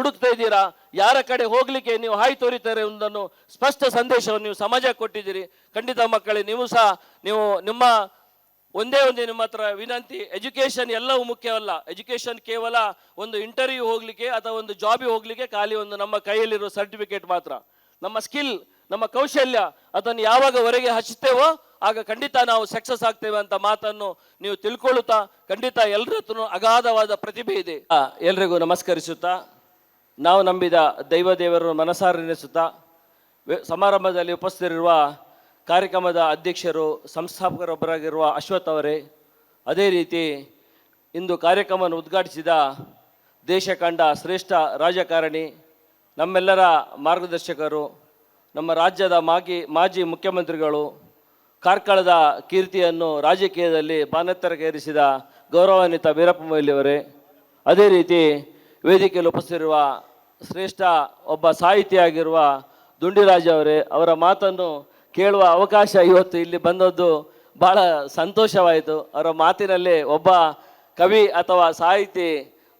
ಹುಡುಕ್ತಾ ಇದ್ದೀರಾ, ಯಾರ ಕಡೆ ಹೋಗ್ಲಿಕ್ಕೆ ನೀವು ಹಾಯ್ ತೋರಿತಾರೆ ಒಂದನ್ನು ಸ್ಪಷ್ಟ ಸಂದೇಶವನ್ನು ನೀವು ಸಮಾಜಕ್ಕೆ ಕೊಟ್ಟಿದ್ದೀರಿ. ಖಂಡಿತ ಮಕ್ಕಳೇ, ನೀವು ಸಹ ನಿಮ್ಮ ಒಂದೇ ನಿಮ್ಮ ಹತ್ರ ವಿನಂತಿ, ಎಜುಕೇಶನ್ ಎಲ್ಲವೂ ಮುಖ್ಯವಲ್ಲ. ಎಜುಕೇಶನ್ ಕೇವಲ ಒಂದು ಇಂಟರ್ವ್ಯೂ ಹೋಗ್ಲಿಕ್ಕೆ ಅಥವಾ ಒಂದು ಜಾಬಿಗೆ ಹೋಗ್ಲಿಕ್ಕೆ ಖಾಲಿ ಒಂದು ನಮ್ಮ ಕೈಯಲ್ಲಿರೋ ಸರ್ಟಿಫಿಕೇಟ್ ಮಾತ್ರ. ನಮ್ಮ ಸ್ಕಿಲ್, ನಮ್ಮ ಕೌಶಲ್ಯ ಅದನ್ನು ಯಾವಾಗ ಹೊರಗೆ ಹಚ್ಚುತ್ತೇವೋ ಆಗ ಖಂಡಿತ ನಾವು ಸಕ್ಸಸ್ ಆಗ್ತೇವೆ ಅಂತ ಮಾತನ್ನು ನೀವು ತಿಳ್ಕೊಳ್ಳುತ್ತಾ, ಖಂಡಿತ ಎಲ್ಲರ ಹತ್ರ ಅಗಾಧವಾದ ಪ್ರತಿಭೆ ಇದೆ. ಎಲ್ರಿಗೂ ನಮಸ್ಕರಿಸುತ್ತಾ, ನಾವು ನಂಬಿದ ದೇವರನ್ನು ಮನಸಾರೆನಿಸುತ್ತಾ, ಸಮಾರಂಭದಲ್ಲಿ ಉಪಸ್ಥಿತರಿರುವ ಕಾರ್ಯಕ್ರಮದ ಅಧ್ಯಕ್ಷರು, ಸಂಸ್ಥಾಪಕರೊಬ್ಬರಾಗಿರುವ ಅಶ್ವಥ್ ಅವರೇ, ಅದೇ ರೀತಿ ಇಂದು ಕಾರ್ಯಕ್ರಮವನ್ನು ಉದ್ಘಾಟಿಸಿದ ದೇಶ ಕಂಡ ಶ್ರೇಷ್ಠ ರಾಜಕಾರಣಿ, ನಮ್ಮೆಲ್ಲರ ಮಾರ್ಗದರ್ಶಕರು, ನಮ್ಮ ರಾಜ್ಯದ ಮಾಜಿ ಮುಖ್ಯಮಂತ್ರಿಗಳು, ಕಾರ್ಕಳದ ಕೀರ್ತಿಯನ್ನು ರಾಜಕೀಯದಲ್ಲಿ ಬಾನೆತ್ತರಕ್ಕೇರಿಸಿದ ಗೌರವಾನ್ವಿತ ವೀರಪ್ಪ ಮೊಯ್ಲಿಯವರೇ, ಅದೇ ರೀತಿ ವೇದಿಕೆಯಲ್ಲಿ ಉಪಸ್ಥಿತಿರುವ ಶ್ರೇಷ್ಠ ಒಬ್ಬ ಸಾಹಿತಿಯಾಗಿರುವ ದುಂಡಿರಾಜ್ ಅವರೇ, ಅವರ ಮಾತನ್ನು ಕೇಳುವ ಅವಕಾಶ ಇವತ್ತು ಇಲ್ಲಿ ಬಂದದ್ದು ಭಾಳ ಸಂತೋಷವಾಯಿತು. ಅವರ ಮಾತಿನಲ್ಲಿ ಒಬ್ಬ ಕವಿ ಅಥವಾ ಸಾಹಿತಿ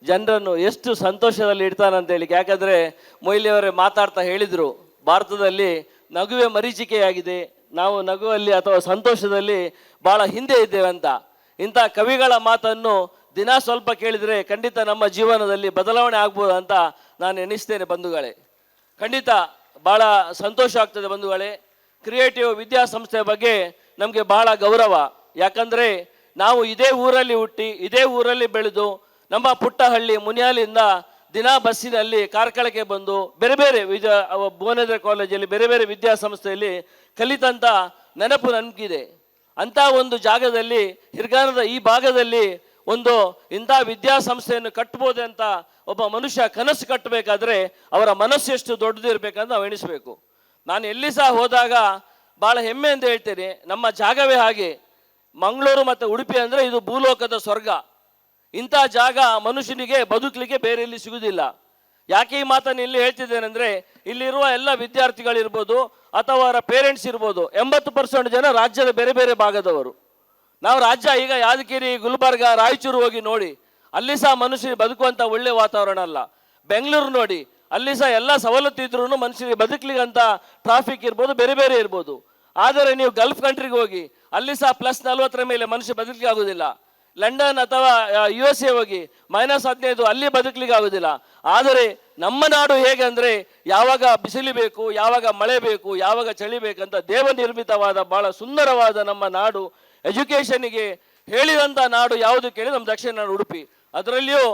ಜನರನ್ನು ಎಷ್ಟು ಸಂತೋಷದಲ್ಲಿ ಇಡ್ತಾನಂತೇಳಿ. ಯಾಕಂದರೆ ಮೊಯ್ಲಿಯವರೇ ಮಾತಾಡ್ತಾ ಹೇಳಿದರು, ಭಾರತದಲ್ಲಿ ನಗುವೆ ಮರೀಚಿಕೆಯಾಗಿದೆ, ನಾವು ನಗುವಲ್ಲಿ ಅಥವಾ ಸಂತೋಷದಲ್ಲಿ ಭಾಳ ಹಿಂದೆ ಇದ್ದೇವೆ ಅಂತ. ಇಂಥ ಕವಿಗಳ ಮಾತನ್ನು ದಿನ ಸ್ವಲ್ಪ ಕೇಳಿದರೆ ಖಂಡಿತ ನಮ್ಮ ಜೀವನದಲ್ಲಿ ಬದಲಾವಣೆ ಆಗ್ಬೋದು ಅಂತ ನಾನು ಎಣಿಸ್ತೇನೆ ಬಂಧುಗಳೇ. ಖಂಡಿತ ಭಾಳ ಸಂತೋಷ ಆಗ್ತದೆ ಬಂಧುಗಳೇ. ಕ್ರಿಯೇಟಿವ್ ವಿದ್ಯಾಸಂಸ್ಥೆಯ ಬಗ್ಗೆ ನಮಗೆ ಬಹಳ ಗೌರವ. ಯಾಕಂದರೆ ನಾವು ಇದೇ ಊರಲ್ಲಿ ಹುಟ್ಟಿ ಇದೇ ಊರಲ್ಲಿ ಬೆಳೆದು ನಮ್ಮ ಪುಟ್ಟಹಳ್ಳಿ ಮುನಿಯಾಲಿಂದ ದಿನ ಬಸ್ಸಿನಲ್ಲಿ ಕಾರ್ಕಳಕ್ಕೆ ಬಂದು ಬೇರೆ ಬೇರೆ ಭುವನೇಂದ್ರ ಕಾಲೇಜಲ್ಲಿ ಬೇರೆ ಬೇರೆ ವಿದ್ಯಾಸಂಸ್ಥೆಯಲ್ಲಿ ಕಲಿತಂಥ ನೆನಪು ನನಗಿದೆ. ಅಂಥ ಒಂದು ಜಾಗದಲ್ಲಿ, ಹಿರ್ಗಾನದ ಈ ಭಾಗದಲ್ಲಿ ಇಂಥ ವಿದ್ಯಾಸಂಸ್ಥೆಯನ್ನು ಕಟ್ಬೋದು ಅಂತ ಒಬ್ಬ ಮನುಷ್ಯ ಕನಸು ಕಟ್ಟಬೇಕಾದ್ರೆ ಅವರ ಮನಸ್ಸು ಎಷ್ಟು ದೊಡ್ಡದಿರಬೇಕಂತ ನಾವು ಎಣಿಸ್ಬೇಕು. ನಾನು ಎಲ್ಲಿ ಸಹ ಹೋದಾಗ ಭಾಳ ಹೆಮ್ಮೆಯಿಂದ ಹೇಳ್ತೇನೆ, ನಮ್ಮ ಜಾಗವೇ ಹಾಗೆ. ಮಂಗಳೂರು ಮತ್ತು ಉಡುಪಿ ಅಂದರೆ ಇದು ಭೂಲೋಕದ ಸ್ವರ್ಗ. ಇಂಥ ಜಾಗ ಮನುಷ್ಯನಿಗೆ ಬದುಕಲಿಕ್ಕೆ ಬೇರೆ ಇಲ್ಲಿ ಸಿಗುವುದಿಲ್ಲ. ಯಾಕೆ ಈ ಮಾತನ್ನು ಇಲ್ಲಿ ಹೇಳ್ತಿದ್ದೇನೆ ಅಂದರೆ, ಇಲ್ಲಿರುವ ಎಲ್ಲ ವಿದ್ಯಾರ್ಥಿಗಳಿರ್ಬೋದು ಅಥವಾ ಅವರ ಪೇರೆಂಟ್ಸ್ ಇರ್ಬೋದು, 80% ಜನ ರಾಜ್ಯದ ಬೇರೆ ಬೇರೆ ಭಾಗದವರು. ನಾವು ರಾಜ್ಯ ಈಗ ಯಾದಗಿರಿ, ಗುಲ್ಬರ್ಗ, ರಾಯಚೂರು ಹೋಗಿ ನೋಡಿ, ಅಲ್ಲಿ ಸಹ ಮನುಷ್ಯನಿಗೆ ಬದುಕುವಂಥ ಒಳ್ಳೆ ವಾತಾವರಣ ಅಲ್ಲ. ಬೆಂಗಳೂರು ನೋಡಿ, ಅಲ್ಲಿ ಸಹ ಎಲ್ಲ ಸವಲತ್ತು ಇದ್ರೂ ಮನುಷ್ಯನಿಗೆ ಬದುಕಲಿಕ್ಕಂಥ ಟ್ರಾಫಿಕ್ ಇರ್ಬೋದು, ಬೇರೆ ಬೇರೆ ಇರ್ಬೋದು. ಆದರೆ ನೀವು ಗಲ್ಫ್ ಕಂಟ್ರಿಗೆ ಹೋಗಿ, ಅಲ್ಲಿ ಸಹ +40 ಮೇಲೆ ಮನುಷ್ಯ ಬದುಕಲಿಕ್ಕೆ ಆಗೋದಿಲ್ಲ. ಲಂಡನ್ ಅಥವಾ USA ಹೋಗಿ -15 ಅಲ್ಲಿ ಬದುಕಲಿಕ್ಕೆ ಆಗೋದಿಲ್ಲ. ಆದರೆ ನಮ್ಮ ನಾಡು ಹೇಗೆ ಅಂದರೆ, ಯಾವಾಗ ಬಿಸಿಲು ಬೇಕು, ಯಾವಾಗ ಮಳೆ ಬೇಕು, ಯಾವಾಗ ಚಳಿ ಬೇಕಂತ ದೇವನಿರ್ಮಿತವಾದ ಭಾಳ ಸುಂದರವಾದ ನಮ್ಮ ನಾಡು. ಎಜುಕೇಷನಿಗೆ ಹೇಳಿದಂಥ ನಾಡು ಯಾವುದು ಕೇಳಿ ನಮ್ಮ ದಕ್ಷಿಣ ನಾಡು ಉಡುಪಿ. ಅದರಲ್ಲಿಯೂ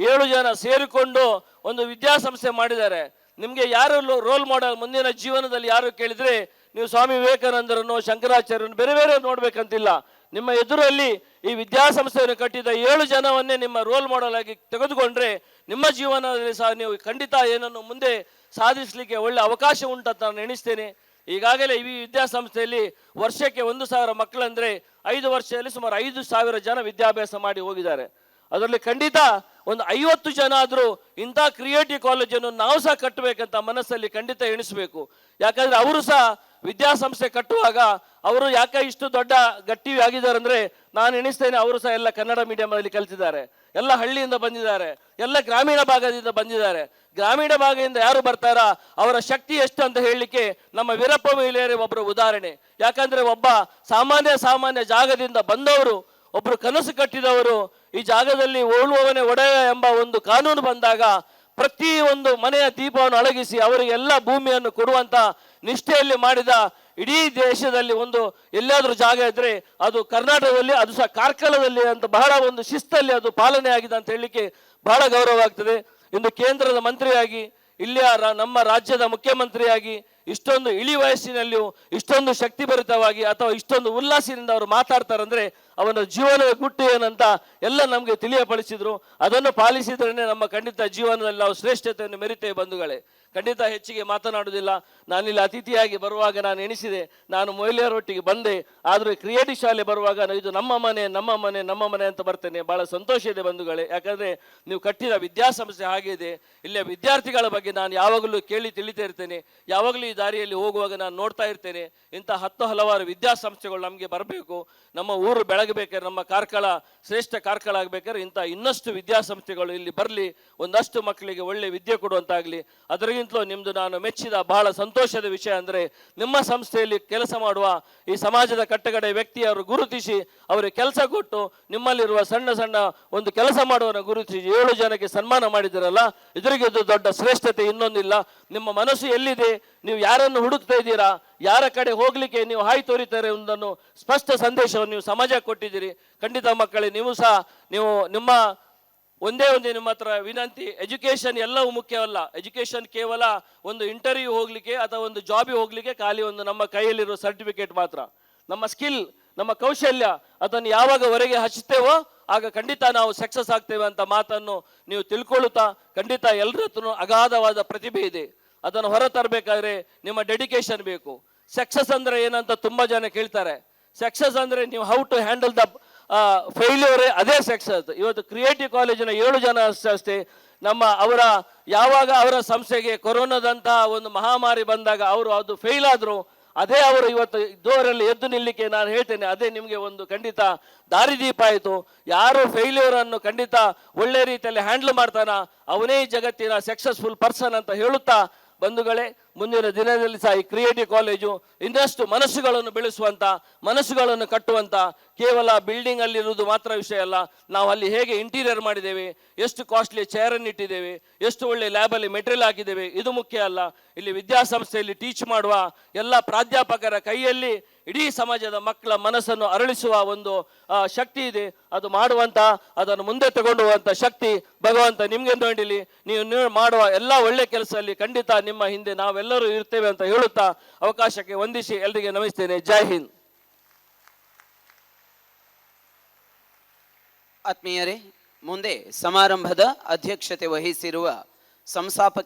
7 ಜನ ಸೇರಿಕೊಂಡು ಒಂದು ವಿದ್ಯಾಸಂಸ್ಥೆ ಮಾಡಿದ್ದಾರೆ. ನಿಮಗೆ ಯಾರು ರೋಲ್ ಮಾಡೆಲ್ ಮುಂದಿನ ಜೀವನದಲ್ಲಿ ಯಾರು ಕೇಳಿದರೆ ನೀವು ಸ್ವಾಮಿ ವಿವೇಕಾನಂದರನ್ನು, ಶಂಕರಾಚಾರ್ಯರನ್ನು ಬೇರೆ ಬೇರೆ ನೋಡ್ಬೇಕಂತಿಲ್ಲ. ನಿಮ್ಮ ಎದುರಲ್ಲಿ ಈ ವಿದ್ಯಾಸಂಸ್ಥೆಯನ್ನು ಕಟ್ಟಿದ 7 ಜನವನ್ನೇ ನಿಮ್ಮ ರೋಲ್ ಮಾಡೆಲ್ ಆಗಿ ತೆಗೆದುಕೊಂಡ್ರೆ ನಿಮ್ಮ ಜೀವನದಲ್ಲಿ ಸಹ ನೀವು ಖಂಡಿತ ಏನನ್ನು ಮುಂದೆ ಸಾಧಿಸಲಿಕ್ಕೆ ಒಳ್ಳೆ ಅವಕಾಶ ಉಂಟಂತ ನಾನು ಎಣಿಸ್ತೇನೆ. ಈಗಾಗಲೇ ಈ ವಿದ್ಯಾಸಂಸ್ಥೆಯಲ್ಲಿ ವರ್ಷಕ್ಕೆ 1,000 ಮಕ್ಕಳಂದರೆ 5 ವರ್ಷದಲ್ಲಿ ಸುಮಾರು 5,000 ಜನ ವಿದ್ಯಾಭ್ಯಾಸ ಮಾಡಿ ಹೋಗಿದ್ದಾರೆ. ಅದರಲ್ಲಿ ಖಂಡಿತ ಒಂದು 50 ಜನ ಆದರೂ ಇಂಥ ಕ್ರಿಯೇಟಿವ್ ಕಾಲೇಜನ್ನು ನಾವು ಸಹ ಕಟ್ಟಬೇಕಂತ ಮನಸ್ಸಲ್ಲಿ ಖಂಡಿತ ಎಣಿಸಬೇಕು. ಯಾಕಂದರೆ ಅವರು ಸಹ ವಿದ್ಯಾಸಂಸ್ಥೆ ಕಟ್ಟುವಾಗ ಅವರು ಯಾಕೆ ಇಷ್ಟು ದೊಡ್ಡ ಗಟ್ಟಿ ಆಗಿದ್ದಾರೆ ಅಂದರೆ, ನಾನು ಎಣಿಸ್ತೇನೆ ಅವರು ಸಹ ಎಲ್ಲ ಕನ್ನಡ ಮೀಡಿಯಮಲ್ಲಿ ಕಲಿತಿದ್ದಾರೆ, ಎಲ್ಲ ಹಳ್ಳಿಯಿಂದ ಬಂದಿದ್ದಾರೆ, ಎಲ್ಲ ಗ್ರಾಮೀಣ ಭಾಗದಿಂದ ಬಂದಿದ್ದಾರೆ. ಗ್ರಾಮೀಣ ಭಾಗದಿಂದ ಯಾರು ಬರ್ತಾರಾ ಅವರ ಶಕ್ತಿ ಎಷ್ಟು ಅಂತ ಹೇಳಲಿಕ್ಕೆ ನಮ್ಮ ವೀರಪ್ಪ ಮೊಯ್ಲಿಯವರೇ ಒಬ್ಬರು ಉದಾಹರಣೆ. ಯಾಕಂದರೆ ಒಬ್ಬ ಸಾಮಾನ್ಯ ಜಾಗದಿಂದ ಬಂದವರು, ಒಬ್ಬರು ಕನಸು ಕಟ್ಟಿದವರು, ಈ ಜಾಗದಲ್ಲಿ ಉಳುವವನೇ ಒಡೆಯ ಎಂಬ ಒಂದು ಕಾನೂನು ಬಂದಾಗ ಪ್ರತಿಯೊಂದು ಮನೆಯ ದೀಪವನ್ನು ಅಳಗಿಸಿ ಅವರಿಗೆಲ್ಲ ಭೂಮಿಯನ್ನು ಕೊಡುವಂಥ ನಿಷ್ಠೆಯಲ್ಲಿ ಮಾಡಿದ ಇಡೀ ದೇಶದಲ್ಲಿ ಎಲ್ಲಾದರೂ ಜಾಗ ಇದ್ದರೆ ಅದು ಕರ್ನಾಟಕದಲ್ಲಿ, ಅದು ಸಹ ಕಾರ್ಕಳದಲ್ಲಿ ಅಂತ ಬಹಳ ಒಂದು ಶಿಸ್ತಲ್ಲಿ ಅದು ಪಾಲನೆ ಆಗಿದೆ ಅಂತ ಹೇಳಲಿಕ್ಕೆ ಬಹಳ ಗೌರವ ಆಗ್ತದೆ. ಇಂದು ಕೇಂದ್ರದ ಮಂತ್ರಿಯಾಗಿ, ಇಲ್ಲಿಯ ನಮ್ಮ ರಾಜ್ಯದ ಮುಖ್ಯಮಂತ್ರಿಯಾಗಿ ಇಷ್ಟೊಂದು ಇಳಿ ವಯಸ್ಸಿನಲ್ಲಿಯೂ ಇಷ್ಟೊಂದು ಶಕ್ತಿಭರಿತವಾಗಿ ಅಥವಾ ಇಷ್ಟೊಂದು ಉಲ್ಲಾಸದಿಂದ ಅವರು ಮಾತಾಡ್ತಾರಂದರೆ ಅವನ ಜೀವನದ ಗುಟ್ಟು ಏನಂತ ಎಲ್ಲ ನಮಗೆ ತಿಳಿಯಪಡಿಸಿದ್ರು. ಅದನ್ನು ಪಾಲಿಸಿದ್ರೇ ನಮ್ಮ ಖಂಡಿತ ಜೀವನದಲ್ಲಿ ನಾವು ಶ್ರೇಷ್ಠತೆಯನ್ನು ಮೆರಿತೇವೆ ಬಂಧುಗಳೇ. ಖಂಡಿತ ಹೆಚ್ಚಿಗೆ ಮಾತನಾಡುವುದಿಲ್ಲ. ನಾನಿಲ್ಲಿ ಅತಿಥಿಯಾಗಿ ಬರುವಾಗ ನಾನು ಎಣಿಸಿದೆ, ನಾನು ಮೊಯ್ಲಿಯವರೊಟ್ಟಿಗೆ ಬಂದೆ, ಆದರೆ ಕ್ರಿಯೇಟಿವ್ ಶಾಲೆ ಬರುವಾಗ ಇದು ನಮ್ಮ ಮನೆ ಅಂತ ಬರ್ತೇನೆ. ಭಾಳ ಸಂತೋಷ ಇದೆ ಬಂಧುಗಳೇ. ಯಾಕಂದರೆ ನೀವು ಕಟ್ಟಿದ ವಿದ್ಯಾಸಂಸ್ಥೆ ಹಾಗಿದೆ. ಇಲ್ಲಿಯ ವಿದ್ಯಾರ್ಥಿಗಳ ಬಗ್ಗೆ ನಾನು ಯಾವಾಗಲೂ ಕೇಳಿ ತಿಳಿತಾ ಇರ್ತೇನೆ. ಯಾವಾಗಲೂ ಈ ದಾರಿಯಲ್ಲಿ ಹೋಗುವಾಗ ನಾನು ನೋಡ್ತಾ ಇರ್ತೇನೆ, ಇಂಥ ಹಲವಾರು ವಿದ್ಯಾಸಂಸ್ಥೆಗಳು ನಮಗೆ ಬರಬೇಕು. ನಮ್ಮ ಊರು ಆಗಬೇಕಾದ್ರೆ, ನಮ್ಮ ಕಾರ್ಕಳ ಶ್ರೇಷ್ಠ ಕಾರ್ಕಳ ಆಗಬೇಕಾದ್ರೆ ಇಂಥ ಇನ್ನಷ್ಟು ವಿದ್ಯಾಸಂಸ್ಥೆಗಳು ಇಲ್ಲಿ ಬರಲಿ, ಒಂದಷ್ಟು ಮಕ್ಕಳಿಗೆ ಒಳ್ಳೆ ವಿದ್ಯೆ ಕೊಡುವಂತಾಗಲಿ. ಅದರಿಗಿಂತಲೂ ನಿಮ್ಮದು ನಾನು ಮೆಚ್ಚಿದ ಬಹಳ ಸಂತೋಷದ ವಿಷಯ ಅಂದರೆ, ನಿಮ್ಮ ಸಂಸ್ಥೆಯಲ್ಲಿ ಕೆಲಸ ಮಾಡುವ ಈ ಸಮಾಜದ ಕಟ್ಟಕಡೆ ವ್ಯಕ್ತಿಯವರು ಗುರುತಿಸಿ ಅವರಿಗೆ ಕೆಲಸ ಕೊಟ್ಟು, ನಿಮ್ಮಲ್ಲಿರುವ ಸಣ್ಣ ಸಣ್ಣ ಒಂದು ಕೆಲಸ ಮಾಡುವವರ ಗುರುತಿಸಿ 7 ಜನಕ್ಕೆ ಸನ್ಮಾನ ಮಾಡಿದಿರಲ್ಲ, ಇದರಿಗಿಂತ ದೊಡ್ಡ ಶ್ರೇಷ್ಠತೆ ಇನ್ನೊಂದಿಲ್ಲ. ನಿಮ್ಮ ಮನಸ್ಸು ಎಲ್ಲಿದೆ, ನೀವು ಯಾರನ್ನು ಹುಡುಕ್ತಾ ಇದ್ದೀರಾ, ಯಾರ ಕಡೆ ಹೋಗ್ಲಿಕ್ಕೆ ನೀವು ಹಾಯಿ ತೋರಿತಾರೆ ಎಂಬುದನ್ನು ಸ್ಪಷ್ಟ ಸಂದೇಶವನ್ನು ನೀವು ಸಮಾಜಕ್ಕೆ ಕೊಟ್ಟಿದ್ದೀರಿ. ಖಂಡಿತ ಮಕ್ಕಳೇ, ನೀವು ಸಹ ನಿಮ್ಮ ಒಂದೇ ನಿಮ್ಮ ಹತ್ರ ವಿನಂತಿ, ಎಜುಕೇಶನ್ ಎಲ್ಲವೂ ಮುಖ್ಯವಲ್ಲ. ಎಜುಕೇಶನ್ ಕೇವಲ ಒಂದು ಇಂಟರ್ವ್ಯೂ ಹೋಗ್ಲಿಕ್ಕೆ ಅಥವಾ ಒಂದು ಜಾಬಿಗೆ ಹೋಗ್ಲಿಕ್ಕೆ ಖಾಲಿ ಒಂದು ನಮ್ಮ ಕೈಯಲ್ಲಿರೋ ಸರ್ಟಿಫಿಕೇಟ್ ಮಾತ್ರ. ನಮ್ಮ ಸ್ಕಿಲ್, ನಮ್ಮ ಕೌಶಲ್ಯ ಅದನ್ನು ಯಾವಾಗ ಹೊರಗೆ ಹಚ್ಚುತ್ತೇವೋ ಆಗ ಖಂಡಿತ ನಾವು ಸಕ್ಸಸ್ ಆಗ್ತೇವೆ ಅಂತ ಮಾತನ್ನು ನೀವು ತಿಳ್ಕೊಳ್ಳುತ್ತಾ, ಖಂಡಿತ ಎಲ್ಲರ ಹತ್ರ ಅಗಾಧವಾದ ಪ್ರತಿಭೆ ಇದೆ. ಅದನ್ನು ಹೊರ ತರಬೇಕಾದ್ರೆ ನಿಮ್ಮ ಡೆಡಿಕೇಶನ್ ಬೇಕು. ಸಕ್ಸಸ್ ಅಂದ್ರೆ ಏನಂತ ತುಂಬಾ ಜನ ಕೇಳ್ತಾರೆ. ಸಕ್ಸಸ್ ಅಂದ್ರೆ ನೀವು how to handle the failure, ಅದೇ ಸಕ್ಸಸ್. ಇವತ್ತು ಕ್ರಿಯೇಟಿವ್ ಕಾಲೇಜಿನ 7 ಜನ ಅಷ್ಟೇ ಯಾವಾಗ ಅವರ ಸಂಸ್ಥೆಗೆ ಕೊರೋನಾದಂತಹ ಒಂದು ಮಹಾಮಾರಿ ಬಂದಾಗ ಅವರು ಅದು ಫೇಲ್ ಆದ್ರು, ಅದೇ ಅವರು ಇವತ್ತು ದೂರಲ್ಲಿ ಎದ್ದು ನಿಲ್ಲಿಕ್ಕೆ ನಾನು ಹೇಳ್ತೇನೆ, ಅದೇ ನಿಮಗೆ ಒಂದು ಖಂಡಿತ ದಾರಿದೀಪ ಆಯಿತು. ಯಾರು ಫೇಲ್ಯೂರ್ ಅನ್ನು ಖಂಡಿತ ಒಳ್ಳೆ ರೀತಿಯಲ್ಲಿ ಹ್ಯಾಂಡಲ್ ಮಾಡ್ತಾನ ಅವನೇ ಜಗತ್ತಿನ ಸಕ್ಸಸ್ಫುಲ್ ಪರ್ಸನ್ ಅಂತ ಹೇಳುತ್ತಾ, ಬಂಧುಗಳೇ, ಮುಂದಿನ ದಿನದಲ್ಲಿ ಸಹ ಈ ಕ್ರಿಯೇಟಿವ್ ಕಾಲೇಜು ಇನ್ನಷ್ಟು ಮನಸ್ಸುಗಳನ್ನು ಬೆಳೆಸುವಂತ, ಮನಸ್ಸುಗಳನ್ನು ಕಟ್ಟುವಂತ, ಕೇವಲ ಬಿಲ್ಡಿಂಗ್ ಅಲ್ಲಿ ಇರುವುದು ಮಾತ್ರ ವಿಷಯ ಅಲ್ಲ. ನಾವು ಅಲ್ಲಿ ಹೇಗೆ ಇಂಟೀರಿಯರ್ ಮಾಡಿದ್ದೇವೆ, ಎಷ್ಟು ಕಾಸ್ಟ್ಲಿ ಚೇರ್ ಅನ್ನು ಇಟ್ಟಿದ್ದೇವೆ, ಎಷ್ಟು ಒಳ್ಳೆ ಲ್ಯಾಬಲ್ಲಿ ಮೆಟೀರಿಯಲ್ ಹಾಕಿದ್ದೇವೆ, ಇದು ಮುಖ್ಯ ಅಲ್ಲ. ಇಲ್ಲಿ ವಿದ್ಯಾಸಂಸ್ಥೆಯಲ್ಲಿ ಟೀಚ್ ಮಾಡುವ ಎಲ್ಲ ಪ್ರಾಧ್ಯಾಪಕರ ಕೈಯಲ್ಲಿ ಇಡೀ ಸಮಾಜದ ಮಕ್ಕಳ ಮನಸ್ಸನ್ನು ಅರಳಿಸುವ ಒಂದು ಶಕ್ತಿ ಇದೆ. ಅದು ಮಾಡುವಂತ, ಅದನ್ನು ಮುಂದೆ ತಗೊಂಡು ಹೋಗುವಂತ ಶಕ್ತಿ ಭಗವಂತ ನಿಮ್ಗೆ ನೀಡಲಿ. ನೀವು ಮಾಡುವ ಎಲ್ಲ ಒಳ್ಳೆ ಕೆಲಸದಲ್ಲಿ ಖಂಡಿತ ನಿಮ್ಮ ಹಿಂದೆ ನಾವೆಲ್ಲರೂ ಇರ್ತೇವೆ ಅಂತ ಹೇಳುತ್ತಾ ಅವಕಾಶಕ್ಕೆ ವಂದಿಸಿ ಎಲ್ಲರಿಗೆ ನಮಿಸ್ತೇನೆ. ಜೈ ಹಿಂದ್. ಆತ್ಮೀಯರೇ, ಮುಂದೆ ಸಮಾರಂಭದ ಅಧ್ಯಕ್ಷತೆ ವಹಿಸಿರುವ ಸಂಸ್ಥಾಪಕ